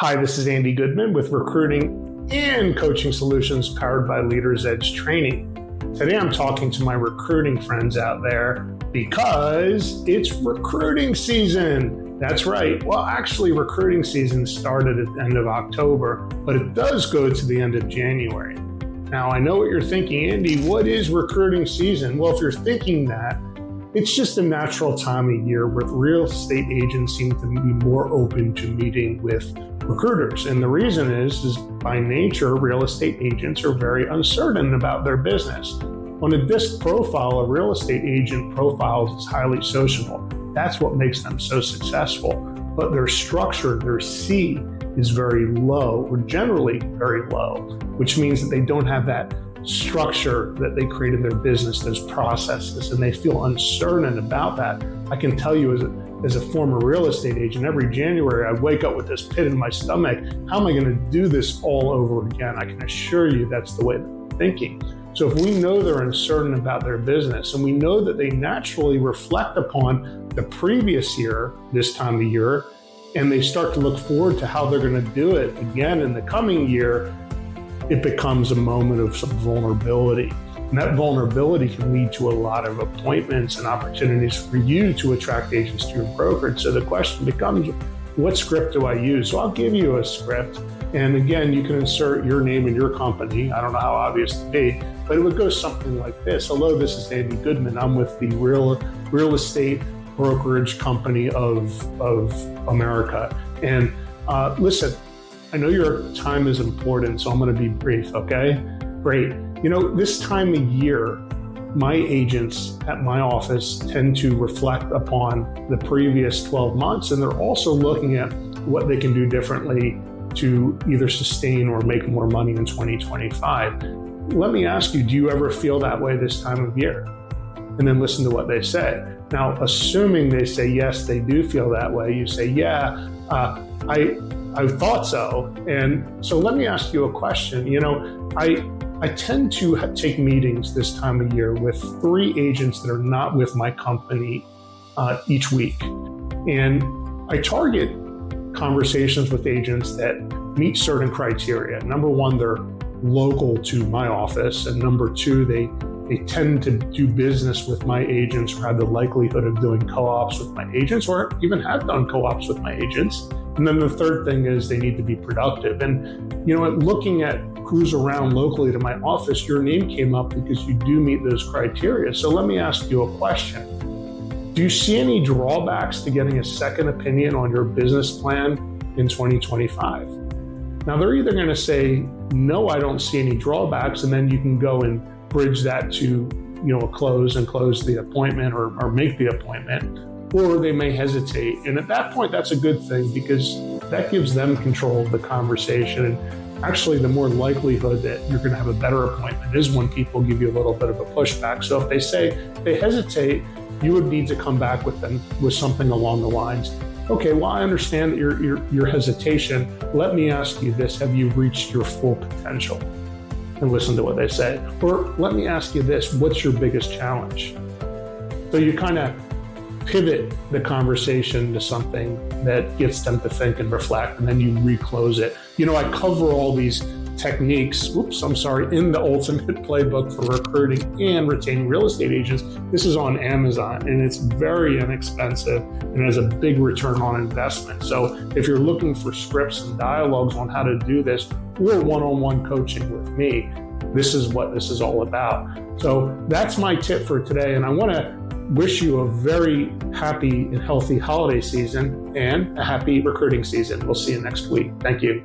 Hi, this is Andy Goodman with Recruiting and Coaching Solutions powered by Leaders Edge Training. Today I'm talking to my recruiting friends out there because it's recruiting season. That's right. Well, actually, recruiting season started at the end of October, but it does go to the end of January. Now, I know what you're thinking, Andy, what is recruiting season? Well, if you're thinking that, it's just a natural time of year where real estate agents seem to be more open to meeting with recruiters. And the reason is by nature, real estate agents are very uncertain about their business. On a DISC profile, a real estate agent profile is highly sociable. That's what makes them so successful. But their structure, their C, is very low, or generally very low, which means that they don't have that structure that they create in their business, those processes, and they feel uncertain about that. I can tell you as a former real estate agent, every January I wake up with this pit in my stomach. How am I going to do this all over again? I can assure you that's the way they're thinking. So if we know they're uncertain about their business and we know that they naturally reflect upon the previous year, this time of year, and they start to look forward to how they're going to do it again in the coming year, it becomes a moment of some vulnerability. And that vulnerability can lead to a lot of appointments and opportunities for you to attract agents to your brokerage. So the question becomes, what script do I use? So I'll give you a script. And again, you can insert your name and your company. I don't know how obvious to be, but it would go something like this. Hello, this is Andy Goodman. I'm with the real estate brokerage company of America. And listen, I know your time is important, so I'm going to be brief, okay? Great. You know, this time of year, my agents at my office tend to reflect upon the previous 12 months, and they're also looking at what they can do differently to either sustain or make more money in 2025. Let me ask you, do you ever feel that way this time of year? And then listen to what they say. Now, assuming they say, yes, they do feel that way, you say, yeah, I thought so. And so let me ask you a question. You know, I tend to take meetings this time of year with 3 agents that are not with my company each week. And I target conversations with agents that meet certain criteria. Number 1, they're local to my office. And number 2, they tend to do business with my agents or have the likelihood of doing co-ops with my agents or even have done co-ops with my agents. And then the third thing is they need to be productive. And, you know, looking at who's around locally to my office, your name came up because you do meet those criteria. So let me ask you a question. Do you see any drawbacks to getting a second opinion on your business plan in 2025? Now, they're either going to say, no, I don't see any drawbacks, and then you can go and bridge that to, you know, a close and close the appointment or make the appointment, or they may hesitate. And at that point, that's a good thing because that gives them control of the conversation. And actually, the more likelihood that you're going to have a better appointment is when people give you a little bit of a pushback. So if they say they hesitate, you would need to come back with them with something along the lines. Okay, well, I understand your hesitation. Let me ask you this. Have you reached your full potential? And listen to what they say. Or let me ask you this. What's your biggest challenge? So you kind of pivot the conversation to something that gets them to think and reflect, and then you reclose it. You know, I cover all these techniques, in the Ultimate Playbook for Recruiting and Retaining Real Estate Agents. This is on Amazon, and it's very inexpensive and has a big return on investment. So if you're looking for scripts and dialogues on how to do this, or one-on-one coaching with me, this is what this is all about. So that's my tip for today, and I want to wish you a very happy and healthy holiday season and a happy recruiting season. We'll see you next week. Thank you.